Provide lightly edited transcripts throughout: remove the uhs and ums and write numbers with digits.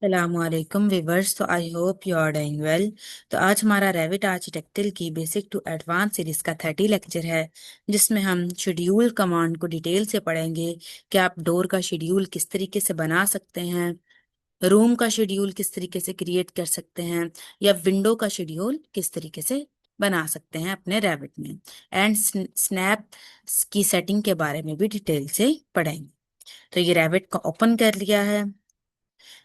सलामकुम विवर्स। तो I hope you are doing well. तो आज हमारा रेविट आर्किटेक्चर की बेसिक टू एडवांस सीरीज का 30 लेक्चर है, जिसमें हम शेड्यूल कमांड को डिटेल से पढ़ेंगे कि आप डोर का शेड्यूल किस तरीके से बना सकते हैं, रूम का शेड्यूल किस तरीके से क्रिएट कर सकते हैं, या विंडो का शेड्यूल किस तरीके से बना सकते हैं अपने रेविट में, एंड स्नैप की सेटिंग के बारे में भी डिटेल से पढ़ेंगे। तो ये रेविट को ओपन कर लिया है।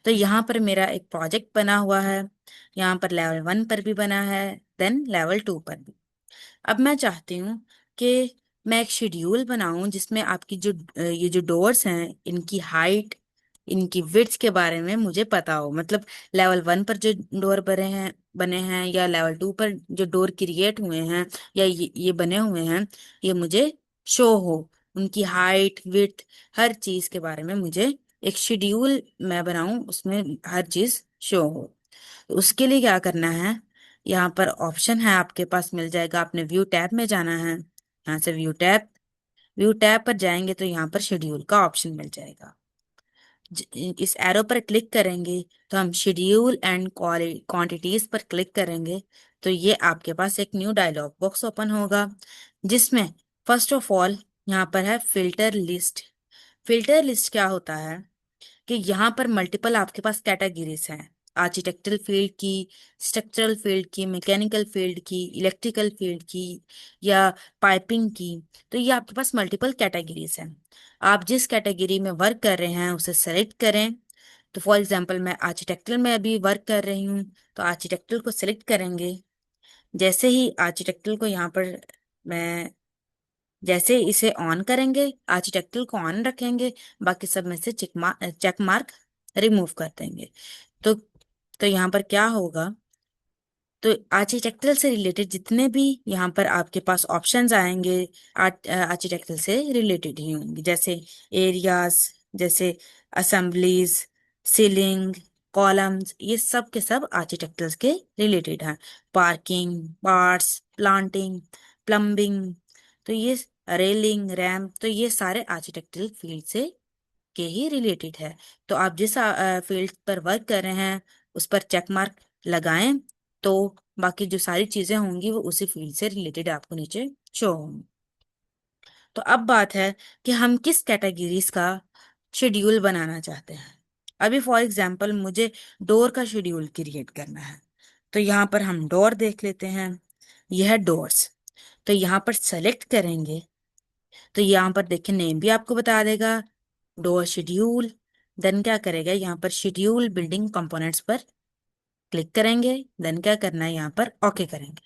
तो यहाँ पर मेरा एक प्रोजेक्ट बना हुआ है। यहाँ पर लेवल 1 पर भी बना है, देन लेवल 2 पर भी। अब मैं चाहती हूँ कि मैं एक शेड्यूल बनाऊं जिसमें आपकी जो ये जो डोर्स हैं, इनकी हाइट, इनकी विड्थ के बारे में मुझे पता हो। मतलब लेवल 1 पर जो डोर बने हैं या लेवल 2 पर जो डोर क्रिएट हुए हैं या ये बने हुए हैं, ये मुझे शो हो। उनकी हाइट, विड्थ, हर चीज के बारे में मुझे एक शेड्यूल मैं बनाऊं, उसमें हर चीज शो हो। तो उसके लिए क्या करना है, यहाँ पर ऑप्शन है आपके पास, मिल जाएगा। आपने व्यू टैब में जाना है। यहाँ से व्यू टैब पर जाएंगे तो यहाँ पर शेड्यूल का ऑप्शन मिल जाएगा। इस एरो पर क्लिक करेंगे तो हम शेड्यूल एंड क्वांटिटीज पर क्लिक करेंगे तो ये आपके पास एक न्यू डायलॉग बॉक्स ओपन होगा, जिसमें फर्स्ट ऑफ ऑल यहाँ पर है फिल्टर लिस्ट। फिल्टर लिस्ट क्या होता है कि यहाँ पर मल्टीपल आपके पास कैटेगरीज हैं, आर्किटेक्चरल फील्ड की, स्ट्रक्चरल फील्ड की, मैकेनिकल फील्ड की, इलेक्ट्रिकल फील्ड की, या पाइपिंग की। तो ये आपके पास मल्टीपल कैटेगरीज हैं। आप जिस कैटेगरी में वर्क कर रहे हैं उसे सेलेक्ट करें। तो फॉर एग्जांपल मैं आर्किटेक्चरल में अभी वर्क कर रही हूँ, तो आर्किटेक्चरल को सिलेक्ट करेंगे। जैसे ही आर्किटेक्चरल को यहाँ पर मैं जैसे इसे ऑन करेंगे, आर्किटेक्चरल को ऑन रखेंगे, बाकी सब में से चेक मार्क रिमूव कर देंगे। तो तो यहाँ पर क्या होगा, तो आर्किटेक्चरल से रिलेटेड जितने भी यहाँ पर आपके पास ऑप्शंस आएंगे, आर्किटेक्चरल से रिलेटेड ही होंगे। जैसे एरियाज, जैसे असेंबलीज, सीलिंग, कॉलम्स, ये सब के सब आर्किटेक्चरल के रिलेटेड हैं। पार्किंग, पार्ट्स, प्लांटिंग, प्लम्बिंग, तो ये रेलिंग, रैम्प, तो ये सारे आर्किटेक्चरल फील्ड से के ही रिलेटेड है। तो आप जिस फील्ड पर वर्क कर रहे हैं उस पर चेक मार्क लगाएं, तो बाकी जो सारी चीजें होंगी वो उसी फील्ड से रिलेटेड आपको नीचे शो होंगी। तो अब बात है कि हम किस कैटेगरीज का शेड्यूल बनाना चाहते हैं। अभी फॉर एग्जांपल मुझे डोर का शेड्यूल क्रिएट करना है। तो यहाँ पर हम डोर देख लेते हैं। यह है डोर्स। तो यहाँ पर सेलेक्ट करेंगे तो यहाँ पर देखिए नेम भी आपको बता देगा, डोर शेड्यूल। देन क्या करेगा, यहाँ पर शेड्यूल बिल्डिंग कंपोनेंट्स पर क्लिक करेंगे। देन क्या करना है, यहाँ पर ओके करेंगे।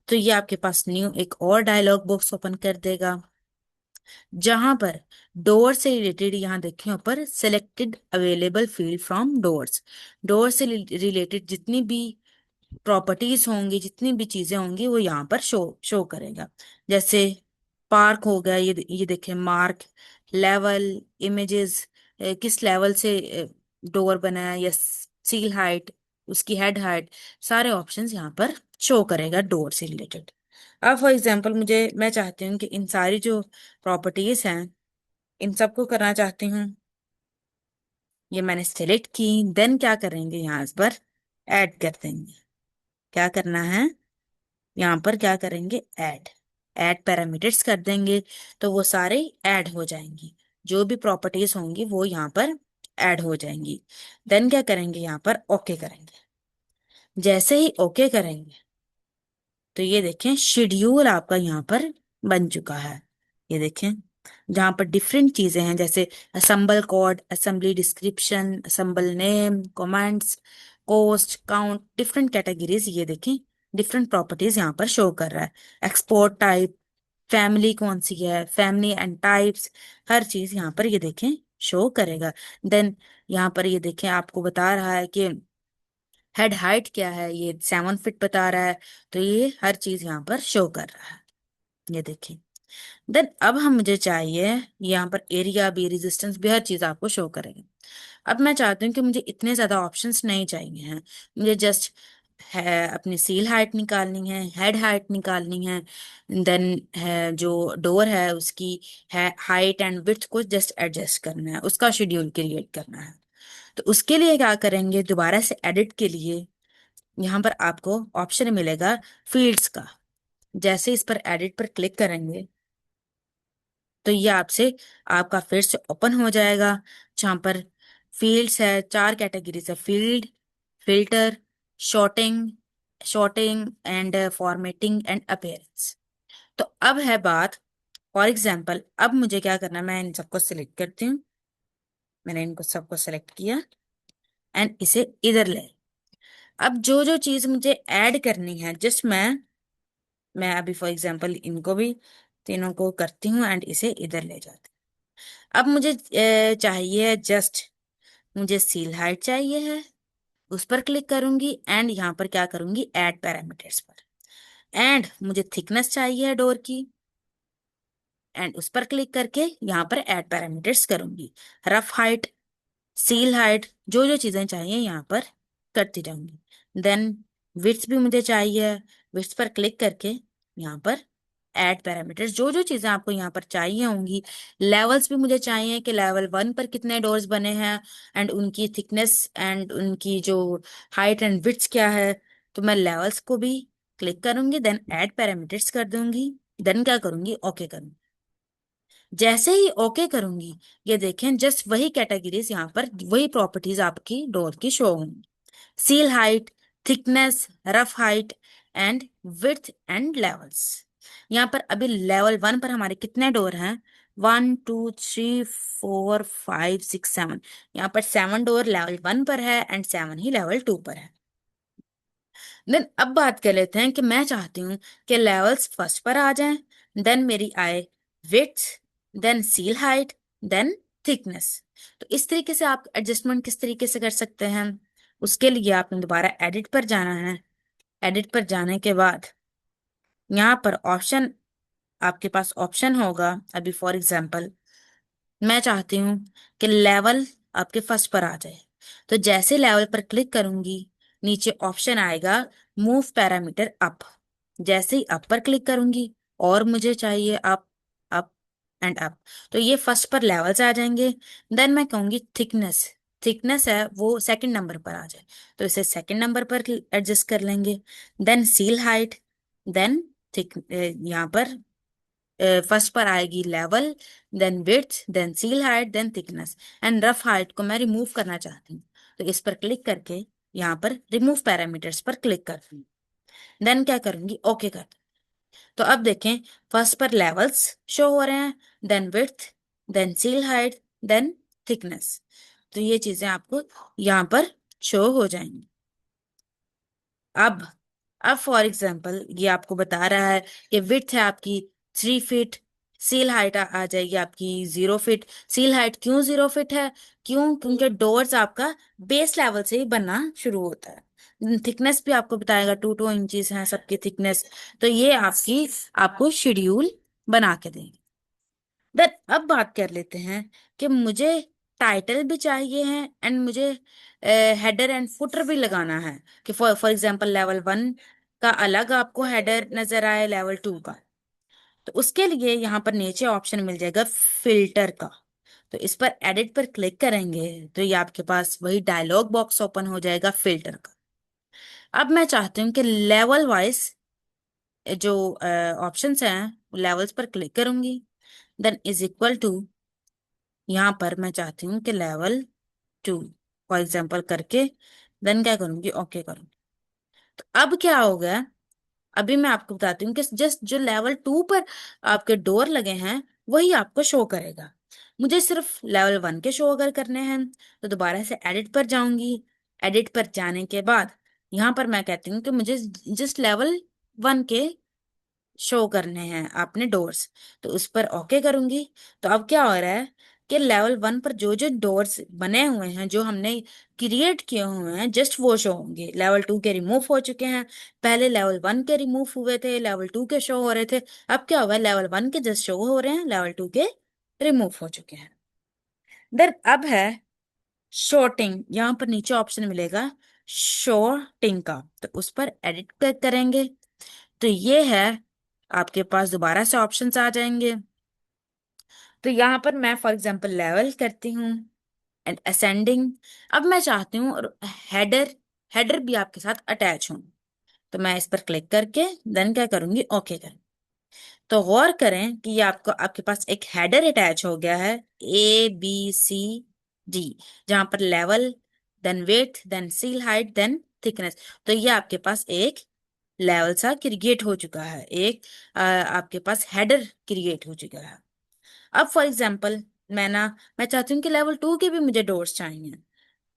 तो ये आपके पास न्यू एक और डायलॉग बॉक्स ओपन कर देगा, जहां पर डोर से रिलेटेड, यहाँ देखिए ऊपर selected available field from doors. Door से रिलेटेड जितनी भी प्रॉपर्टीज होंगी, जितनी भी चीजें होंगी, वो यहाँ पर शो करेगा। जैसे पार्क हो गया, ये देखें मार्क, लेवल, इमेजेस, किस लेवल से डोर बना है, या सील हाइट, उसकी हेड हाइट, सारे ऑप्शंस यहाँ पर शो करेगा डोर से रिलेटेड। अब फॉर एग्जांपल मैं चाहती हूँ कि इन सारी जो प्रॉपर्टीज हैं, इन सबको करना चाहती हूँ। ये मैंने सेलेक्ट की। देन क्या करेंगे, यहाँ इस पर ऐड कर देंगे। क्या करना है, यहाँ पर क्या करेंगे, ऐड ऐड पैरामीटर्स कर देंगे, तो वो सारे ऐड हो जाएंगी। जो भी प्रॉपर्टीज होंगी वो यहाँ पर ऐड हो जाएंगी। देन क्या करेंगे, यहाँ पर ओके करेंगे। जैसे ही ओके करेंगे तो ये देखें शेड्यूल आपका यहाँ पर बन चुका है। ये देखें जहाँ पर डिफरेंट चीजें हैं, जैसे assemble code, assembly description, assemble name, comments, cost, count, different categories. ये देखें डिफरेंट प्रॉपर्टीज यहाँ पर शो कर रहा है। एक्सपोर्ट टाइप, फैमिली कौन सी है, फैमिली एंड टाइप्स, हर चीज यहाँ पर ये देखें शो करेगा। देन यहाँ पर ये देखें आपको बता रहा है कि हेड हाइट क्या है, ये 7 फीट बता रहा है। तो ये हर चीज यहाँ पर शो कर रहा है। ये देखें। देन अब हम मुझे चाहिए, यहाँ पर एरिया भी, रेजिस्टेंस भी, हर चीज आपको शो करेगा। अब मैं चाहती हूँ कि मुझे इतने ज्यादा ऑप्शंस नहीं चाहिए हैं। मुझे जस्ट है अपनी सील हाइट निकालनी है, हेड हाइट निकालनी है। देन है जो डोर है उसकी है हाइट एंड विड्थ को जस्ट एडजस्ट करना है, उसका शेड्यूल क्रिएट करना है। तो उसके लिए क्या करेंगे, दोबारा से एडिट के लिए यहाँ पर आपको ऑप्शन मिलेगा फील्ड्स का। जैसे इस पर एडिट पर क्लिक करेंगे तो ये आपसे आपका फिर से ओपन हो जाएगा, जहां पर फील्ड्स है, चार कैटेगरीज है, field, filter, sorting sorting and formatting and appearance. तो अब है बात, फॉर एग्जाम्पल अब मुझे क्या करना है, मैं इन सबको सिलेक्ट करती हूँ। मैंने इनको सबको सिलेक्ट किया एंड इसे इधर ले। अब जो जो चीज मुझे ऐड करनी है, जस्ट मैं अभी फॉर एग्जाम्पल इनको भी तीनों को करती हूँ एंड इसे इधर ले जाती हूँ। अब मुझे चाहिए जस्ट, मुझे सील हाइट चाहिए है, उस पर क्लिक करूंगी एंड यहाँ पर क्या करूंगी, ऐड पैरामीटर्स पर। एंड मुझे थिकनेस चाहिए है डोर की, एंड उस पर क्लिक करके यहाँ पर ऐड पैरामीटर्स करूंगी। रफ हाइट, सील हाइट, जो जो चीजें चाहिए यहाँ पर करती जाऊंगी। देन विड्थ भी मुझे चाहिए, विड्थ पर क्लिक करके यहाँ पर ऐड पैरामीटर्स, जो जो चीजें आपको यहाँ पर चाहिए होंगी। लेवल्स भी मुझे चाहिए कि लेवल 1 पर कितने डोर्स बने हैं एंड उनकी थिकनेस एंड उनकी जो हाइट एंड विड्थ क्या है। तो मैं लेवल्स को भी क्लिक करूंगी, देन ऐड पैरामीटर्स कर दूंगी, देन क्या करूंगी, ओके करूंगी। जैसे ही ओके करूंगी, ये देखें जस्ट वही कैटेगरीज यहाँ पर, वही प्रॉपर्टीज आपकी डोर की शो होंगी। Seal height, thickness, rough height and width and levels. यहाँ पर अभी लेवल 1 पर हमारे कितने डोर हैं, 1 2 3 4 5 6 7। यहाँ पर 7 डोर लेवल 1 पर है एंड 7 ही लेवल 2 पर है। देन अब बात कर लेते हैं कि मैं चाहती हूँ कि लेवल्स फर्स्ट पर आ जाएं, देन मेरी आए width, then sill height, then thickness. तो इस तरीके से आप एडजस्टमेंट किस तरीके से कर सकते हैं, उसके लिए आपने दोबारा एडिट पर जाना है। एडिट पर जाने के बाद यहाँ पर ऑप्शन, आपके पास ऑप्शन होगा, अभी फॉर एग्जांपल मैं चाहती हूँ कि लेवल आपके फर्स्ट पर आ जाए। तो जैसे लेवल पर क्लिक करूंगी, नीचे ऑप्शन आएगा मूव पैरामीटर अप। जैसे ही अप पर क्लिक करूंगी, और मुझे चाहिए अप, अप एंड अप, तो ये फर्स्ट पर लेवल्स आ जाएंगे। देन मैं कहूंगी थिकनेस, थिकनेस है वो सेकंड नंबर पर आ जाए, तो इसे सेकंड नंबर पर एडजस्ट कर लेंगे। Then sill height, then thick, यहाँ पर फर्स्ट पर आएगी level, then width, then sill height, then thickness. And rough height को मैं रिमूव करना चाहती हूँ, तो इस पर क्लिक करके यहाँ पर रिमूव पैरामीटर्स पर क्लिक करती हूँ। देन क्या करूंगी, ओके कर। तो अब देखें फर्स्ट पर लेवल्स शो हो रहे हैं, then width, then sill height, then thickness. तो ये चीजें आपको यहाँ पर शो हो जाएंगी। अब अब फॉर एग्जाम्पल ये आपको बता रहा है कि विड्थ है आपकी 3 फीट, सील हाइट आ जाएगी आपकी 0 फीट। सील हाइट क्यों 0 फीट है, क्यों, क्योंकि डोर्स आपका बेस लेवल से ही बनना शुरू होता है। थिकनेस भी आपको बताएगा, 2 2 इंचेस है सबकी थिकनेस। तो ये आपकी आपको शेड्यूल बना के देंगे। देन अब बात कर लेते हैं कि मुझे टाइटल भी चाहिए है एंड मुझे हेडर एंड फुटर भी लगाना है। कि फॉर एग्जांपल लेवल 1 का अलग आपको हेडर नजर आए, लेवल 2 का। तो उसके लिए यहाँ पर नीचे ऑप्शन मिल जाएगा फिल्टर का। तो इस पर एडिट पर क्लिक करेंगे तो ये आपके पास वही डायलॉग बॉक्स ओपन हो जाएगा फिल्टर का। अब मैं चाहती हूँ कि लेवल वाइज जो ऑप्शंस हैं लेवल्स पर क्लिक करूंगी, देन इज इक्वल टू, यहाँ पर मैं चाहती हूँ कि लेवल 2 फॉर एग्जाम्पल करके देन क्या करूंगी, ओके करूंगी। तो अब क्या हो गया, अभी मैं आपको बताती हूँ कि जस्ट जो लेवल 2 पर आपके डोर लगे हैं वही आपको शो करेगा। मुझे सिर्फ लेवल 1 के शो अगर करने हैं तो दोबारा से एडिट पर जाऊंगी। एडिट पर जाने के बाद यहाँ पर मैं कहती हूँ कि मुझे जस्ट लेवल 1 के शो करने हैं आपने डोर्स, तो उस पर ओके करूंगी। तो अब क्या हो रहा है कि लेवल 1 पर जो जो डोर्स बने हुए हैं, जो हमने क्रिएट किए हुए हैं, जस्ट वो शो होंगे। लेवल 2 के रिमूव हो चुके हैं, पहले लेवल 1 के रिमूव हुए थे, लेवल 2 के शो हो रहे थे। अब क्या हुआ, लेवल 1 के जस्ट शो हो रहे हैं, लेवल 2 के रिमूव हो चुके हैं। देन अब है शॉर्टिंग, यहाँ पर नीचे ऑप्शन मिलेगा शॉर्टिंग का, तो उस पर एडिट क्लिक करेंगे तो ये है आपके पास दोबारा से ऑप्शंस आ जाएंगे। तो यहाँ पर मैं फॉर एग्जांपल लेवल करती हूँ एंड असेंडिंग। अब मैं चाहती हूँ हेडर हेडर भी आपके साथ अटैच हो, तो मैं इस पर क्लिक करके देन क्या करूंगी, ओके कर। तो गौर करें कि ये आपको आपके पास एक हेडर अटैच हो गया है, ABCD, जहां पर level, then weight, then sill height, then thickness. तो ये आपके पास एक लेवल सा क्रिएट हो चुका है, एक आपके पास हेडर क्रिएट हो चुका है। अब फॉर एग्जांपल मैं चाहती हूँ कि लेवल 2 के भी मुझे डोर्स चाहिए।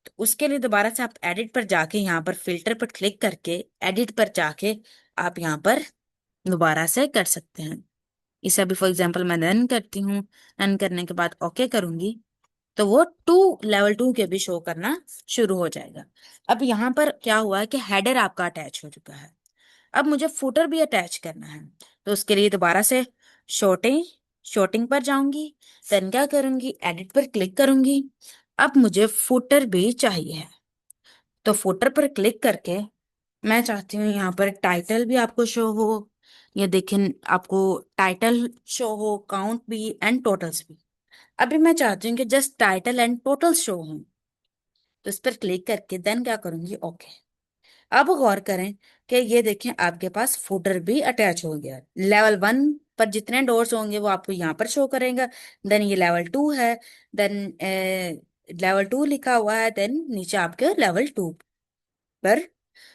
तो उसके लिए दोबारा से आप एडिट पर जाके यहाँ पर फिल्टर पर क्लिक करके एडिट पर जाके आप यहाँ पर दोबारा से कर सकते हैं। इसे अभी फॉर एग्जांपल मैं रन करती हूँ, रन करने के बाद ओके करूंगी, तो वो लेवल 2 के भी शो करना शुरू हो जाएगा। अब यहाँ पर क्या हुआ है कि हेडर आपका अटैच हो चुका है। अब मुझे फुटर भी अटैच करना है, तो उसके लिए दोबारा से शॉर्टिंग शॉर्टिंग पर जाऊंगी, देन क्या करूंगी, एडिट पर क्लिक करूंगी। अब मुझे फुटर भी चाहिए, तो फुटर पर क्लिक करके मैं चाहती हूँ यहाँ पर टाइटल भी आपको शो हो। ये देखें, आपको टाइटल शो हो, काउंट भी एंड टोटल्स भी। अभी मैं चाहती हूँ कि just title and total show हो, तो इस पर क्लिक करके देन क्या करूंगी, ओके। अब गौर करें कि ये देखें आपके पास फुटर भी अटैच हो गया। लेवल 1 पर जितने डोर्स होंगे वो आपको यहाँ पर शो करेगा। देन ये लेवल 2 है, देन लेवल 2 लिखा हुआ है, देन नीचे आपके लेवल 2 पर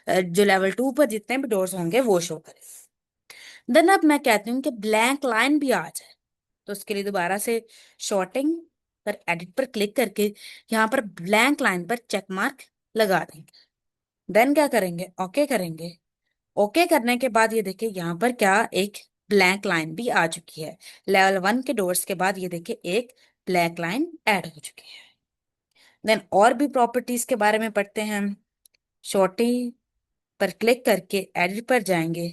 जो लेवल 2 पर जितने भी डोर्स होंगे वो शो करे। देन अब मैं कहती हूँ कि ब्लैंक लाइन भी आ जाए, तो उसके लिए दोबारा से शॉर्टिंग पर एडिट पर क्लिक करके यहाँ पर ब्लैंक लाइन पर चेक मार्क लगा देंगे। देन क्या करेंगे, ओके करेंगे। ओके करने के बाद ये देखिए यहाँ पर क्या, एक ब्लैंक लाइन भी आ चुकी है। लेवल 1 के डोर्स के बाद ये देखिए एक ब्लैक लाइन ऐड हो चुकी है। देन और भी प्रॉपर्टीज के बारे में पढ़ते हैं हम। शॉर्टी पर क्लिक करके एडिट पर जाएंगे,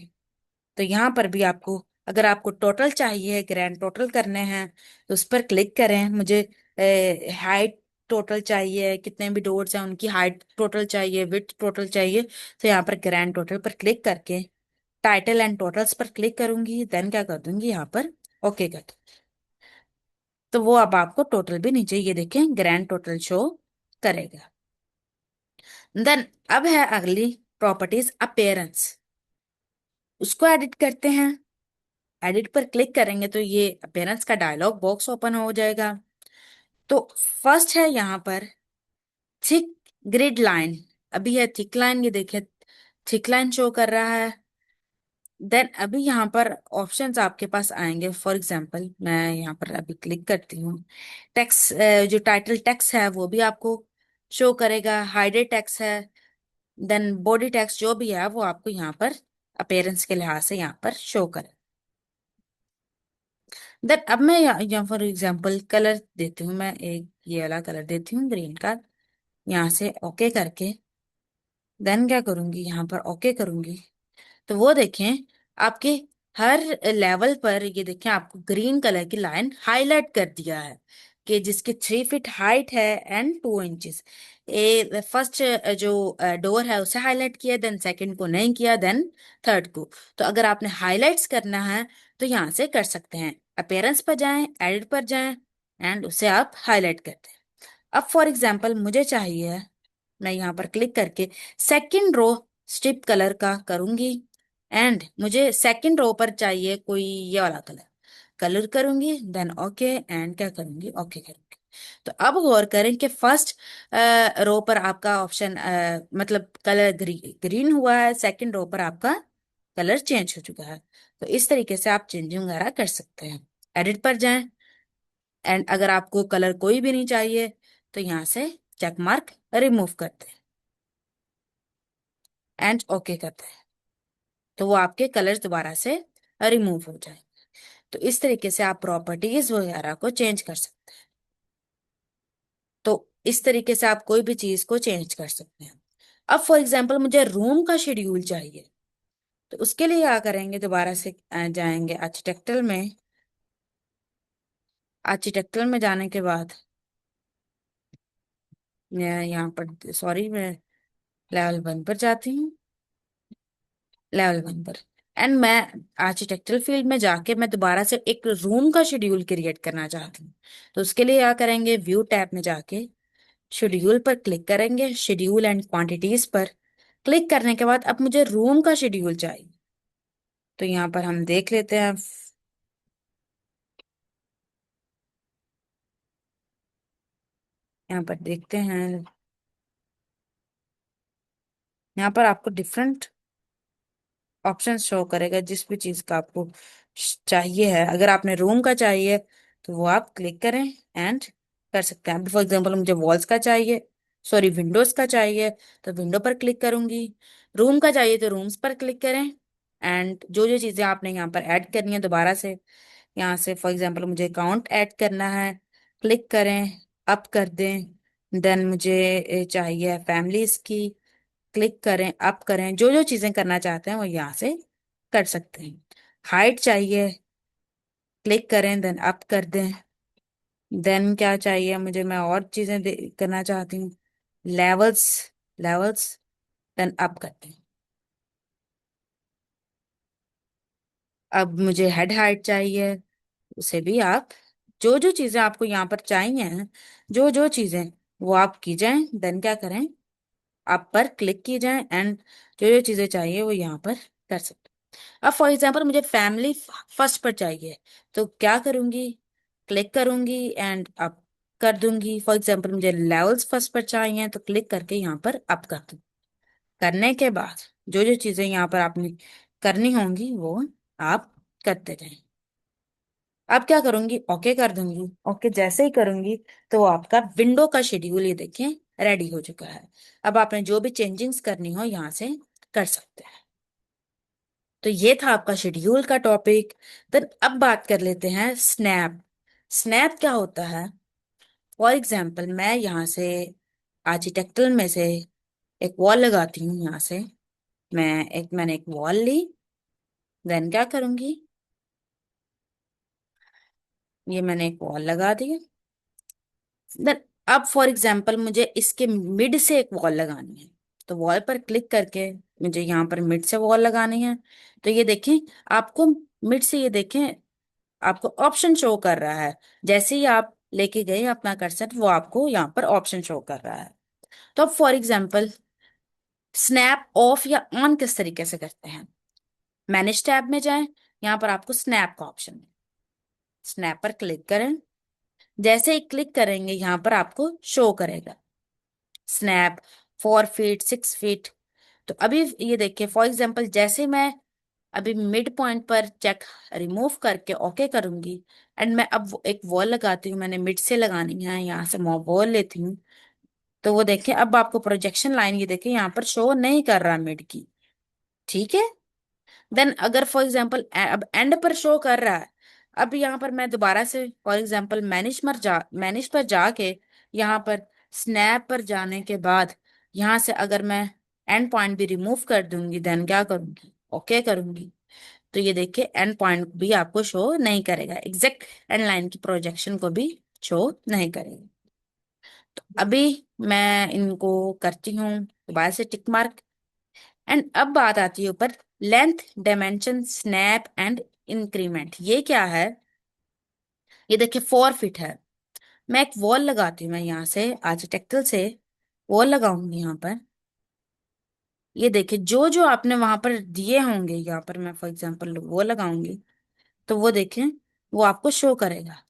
तो यहाँ पर भी आपको, अगर आपको टोटल चाहिए, ग्रैंड टोटल करने हैं, तो उस पर क्लिक करें। मुझे हाइट टोटल चाहिए, कितने भी डोर्स हैं उनकी हाइट टोटल चाहिए, विड्थ टोटल चाहिए, तो यहाँ पर ग्रैंड टोटल पर क्लिक करके टाइटल एंड टोटल्स पर क्लिक करूंगी, देन क्या कर दूंगी, यहाँ पर ओके कर दूंगी। तो वो अब आपको टोटल भी नीचे ये देखें ग्रैंड टोटल शो करेगा। देन अब है अगली प्रॉपर्टीज, अपेयरेंस। उसको एडिट करते हैं। एडिट पर क्लिक करेंगे तो ये अपीयरेंस का डायलॉग बॉक्स ओपन हो जाएगा। तो फर्स्ट है यहाँ पर थिक ग्रिड लाइन। अभी है थिक लाइन, ये देखिए थिक लाइन शो कर रहा है। देन अभी यहाँ पर ऑप्शंस आपके पास आएंगे। फॉर एग्जांपल मैं यहाँ पर अभी क्लिक करती हूँ, टेक्स, जो टाइटल टेक्स है वो भी आपको शो करेगा, हाइडेड टेक्स है, देन बॉडी टेक्स जो भी है वो आपको यहाँ पर अपीयरेंस के लिहाज से यहाँ पर शो करे। देन अब मैं यहाँ फॉर एग्जांपल कलर देती हूँ, मैं एक ये वाला कलर देती हूँ ग्रीन का, यहाँ से ओके करके देन क्या करूंगी, यहाँ पर ओके करूंगी, तो वो देखें आपके हर लेवल पर ये देखें आपको ग्रीन कलर की लाइन हाईलाइट कर दिया है कि जिसकी 3 फीट हाइट है एंड 2 इंचेस। ए फर्स्ट जो डोर है उसे हाईलाइट किया, देन सेकंड को नहीं किया, देन थर्ड को। तो अगर आपने हाईलाइट्स करना है तो यहाँ से कर सकते हैं, अपीयरेंस पर जाएं, एडिट पर जाएं एंड उसे आप हाईलाइट करते हैं। अब फॉर एग्जाम्पल मुझे चाहिए, मैं यहाँ पर क्लिक करके सेकंड रो स्ट्रिप कलर का करूंगी एंड मुझे सेकंड रो पर चाहिए कोई ये वाला कलर, कलर करूंगी, देन ओके एंड क्या करूंगी, ओके करूंगी। तो अब गौर करें कि फर्स्ट रो पर आपका ऑप्शन मतलब कलर ग्रीन हुआ है, सेकंड रो पर आपका कलर चेंज हो चुका है। तो इस तरीके से आप चेंजिंग वगैरह कर सकते हैं। एडिट पर जाएं एंड अगर आपको कलर कोई भी नहीं चाहिए तो यहाँ से चेक मार्क रिमूव करते हैं एंड ओके करते हैं, तो वो आपके कलर्स दोबारा से रिमूव हो जाए। तो इस तरीके से आप प्रॉपर्टीज वगैरह को चेंज कर सकते हैं। तो इस तरीके से आप कोई भी चीज को चेंज कर सकते हैं। अब फॉर एग्जांपल मुझे रूम का शेड्यूल चाहिए, तो उसके लिए क्या करेंगे, दोबारा से जाएंगे आर्किटेक्चर में। आर्किटेक्चर में जाने के बाद मैं यहाँ पर, सॉरी, मैं लेवल 1 पर जाती हूँ, लेवल 1 पर एंड मैं आर्किटेक्चरल फील्ड में जाके मैं दोबारा से एक रूम का शेड्यूल क्रिएट करना चाहती हूँ। तो उसके लिए क्या करेंगे, व्यू टैब में जाके शेड्यूल पर क्लिक करेंगे, शेड्यूल एंड क्वांटिटीज पर क्लिक करने के बाद अब मुझे रूम का शेड्यूल चाहिए। तो यहाँ पर हम देख लेते हैं। यहाँ पर देखते हैं, यहाँ पर आपको डिफरेंट ऑप्शन शो करेगा जिस भी चीज का आपको चाहिए है। अगर आपने रूम का चाहिए तो वो आप क्लिक करें एंड कर सकते हैं। फॉर एग्जांपल मुझे वॉल्स का चाहिए, सॉरी विंडोज का चाहिए, तो विंडो पर क्लिक करूंगी। रूम का चाहिए तो रूम्स पर क्लिक करें एंड जो जो चीजें आपने यहाँ पर ऐड करनी है दोबारा से, यहाँ से फॉर एग्जांपल मुझे अकाउंट ऐड करना है, क्लिक करें, अप कर दें। देन मुझे चाहिए फैमिलीज की, क्लिक करें, अप करें, जो जो चीजें करना चाहते हैं वो यहाँ से कर सकते हैं। हाइट चाहिए, क्लिक करें, देन अप कर दें। देन क्या चाहिए मुझे, मैं और चीजें करना चाहती हूँ, लेवल्स, लेवल्स, देन अप कर दें। अब मुझे हेड हाइट चाहिए, उसे भी आप, जो जो चीजें आपको यहाँ पर चाहिए, जो जो चीजें वो आप की जाएं, देन क्या करें, आप पर क्लिक की जाएं एंड जो जो चीजें चाहिए वो यहाँ पर कर सकते हैं। अब फॉर एग्जांपल मुझे फैमिली फर्स्ट पर चाहिए, तो क्या करूंगी, क्लिक करूंगी एंड अप कर दूंगी। फॉर एग्जांपल मुझे लेवल्स फर्स्ट पर चाहिए तो क्लिक करके यहाँ पर अप कर दूं। करने के बाद जो जो चीजें यहाँ पर आपने करनी होंगी वो आप करते रहें। अब क्या करूंगी, ओके कर दूंगी। ओके जैसे ही करूंगी तो वो आपका विंडो का शेड्यूल ये देखें रेडी हो चुका है। अब आपने जो भी चेंजिंग्स करनी हो यहाँ से कर सकते हैं। तो ये था आपका शेड्यूल का टॉपिक। देन अब बात कर लेते हैं स्नैप। स्नैप क्या होता है, फॉर एग्जाम्पल मैं यहाँ से आर्किटेक्टल में से एक वॉल लगाती हूँ। यहाँ से मैंने एक वॉल ली, देन क्या करूंगी, ये मैंने एक वॉल लगा दी। देन अब फॉर एग्जाम्पल मुझे इसके मिड से एक वॉल लगानी है, तो वॉल पर क्लिक करके मुझे यहाँ पर मिड से वॉल लगानी है। तो ये देखें, आपको मिड से, ये देखें आपको ऑप्शन शो कर रहा है। जैसे ही आप लेके गए अपना कर्सर, वो आपको यहाँ पर ऑप्शन शो कर रहा है। तो अब फॉर एग्जाम्पल स्नैप ऑफ या ऑन किस तरीके से करते हैं, मैनेज टैब में जाएं, यहाँ पर आपको स्नैप का ऑप्शन है, स्नैप पर क्लिक करें। जैसे ही क्लिक करेंगे यहाँ पर आपको शो करेगा स्नैप 4 फीट, 6 फीट। तो अभी ये देखिए फॉर एग्जाम्पल जैसे मैं अभी मिड पॉइंट पर चेक रिमूव करके ओके करूंगी एंड मैं अब एक वॉल लगाती हूँ, मैंने मिड से लगानी है, यहाँ से वॉल लेती हूँ। तो वो देखें अब आपको प्रोजेक्शन लाइन ये देखें यहाँ पर शो नहीं कर रहा मिड की, ठीक है। देन अगर फॉर एग्जाम्पल अब एंड पर शो कर रहा है, अब यहाँ पर मैं दोबारा से फॉर एग्जाम्पल मैनेज पर जाके यहाँ पर स्नैप पर जाने के बाद यहाँ से अगर मैं एंड पॉइंट भी रिमूव कर दूंगी, देन क्या करूंगी, ओके करूंगी, तो ये देखिए एंड पॉइंट भी आपको शो नहीं करेगा, एग्जैक्ट एंड लाइन की प्रोजेक्शन को भी शो नहीं करेगा। तो अभी मैं इनको करती हूँ दोबारा से टिक मार्क। एंड अब बात आती है ऊपर, length, dimension, snap and increment. ये क्या है, ये देखिए 4 फीट है, मैं एक वॉल लगाती हूँ, मैं यहाँ से आर्किटेक्टल से वॉल लगाऊंगी यहाँ पर। ये देखिए जो जो आपने वहां पर दिए होंगे, यहाँ पर मैं फॉर एग्जांपल वो लगाऊंगी, तो वो देखें वो आपको शो करेगा।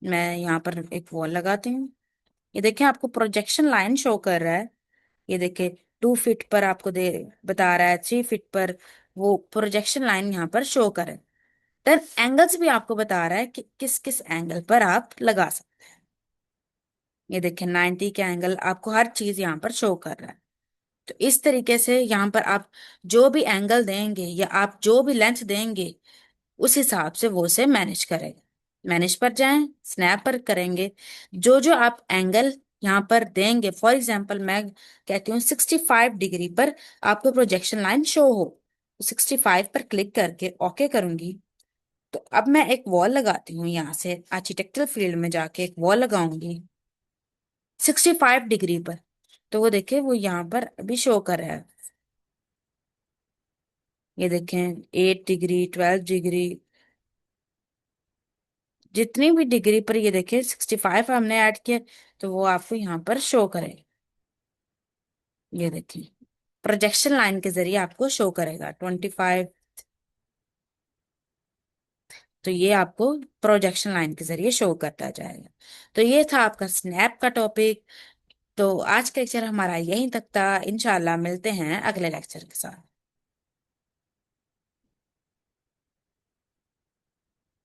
मैं यहाँ पर एक वॉल लगाती हूँ, ये देखें आपको प्रोजेक्शन लाइन शो कर रहा है। ये देखिए 2 फीट पर आपको दे बता रहा है, 3 फीट पर वो प्रोजेक्शन लाइन यहाँ पर शो करे। देन एंगल्स भी आपको बता रहा है कि किस किस एंगल पर आप लगा सकते हैं। ये देखिए 90 के एंगल आपको हर चीज यहाँ पर शो कर रहा है। तो इस तरीके से यहाँ पर आप जो भी एंगल देंगे या आप जो भी लेंथ देंगे उस हिसाब से वो उसे मैनेज करेगा। मैनेज पर जाएं, स्नैप पर करेंगे, जो जो आप एंगल यहाँ पर देंगे, फॉर एग्जाम्पल मैं कहती हूँ 65 डिग्री पर आपको प्रोजेक्शन लाइन शो हो, तो 65 पर क्लिक करके ओके करूंगी। तो अब मैं एक वॉल लगाती हूँ, यहाँ से आर्किटेक्चरल फील्ड में जाके एक वॉल लगाऊंगी 65 डिग्री पर। तो वो देखिए वो यहाँ पर अभी शो कर रहा है, ये देखें 8 डिग्री, 12 डिग्री, जितनी भी डिग्री पर, ये देखिए 65 हमने ऐड किया, तो वो आपको यहाँ पर शो करेगा। ये देखिए, प्रोजेक्शन लाइन के जरिए आपको शो करेगा 25। तो ये आपको प्रोजेक्शन लाइन के जरिए शो करता जाएगा। तो ये था आपका स्नैप का टॉपिक। तो आज का लेक्चर हमारा यहीं तक था। इंशाल्लाह मिलते हैं अगले लेक्चर के साथ।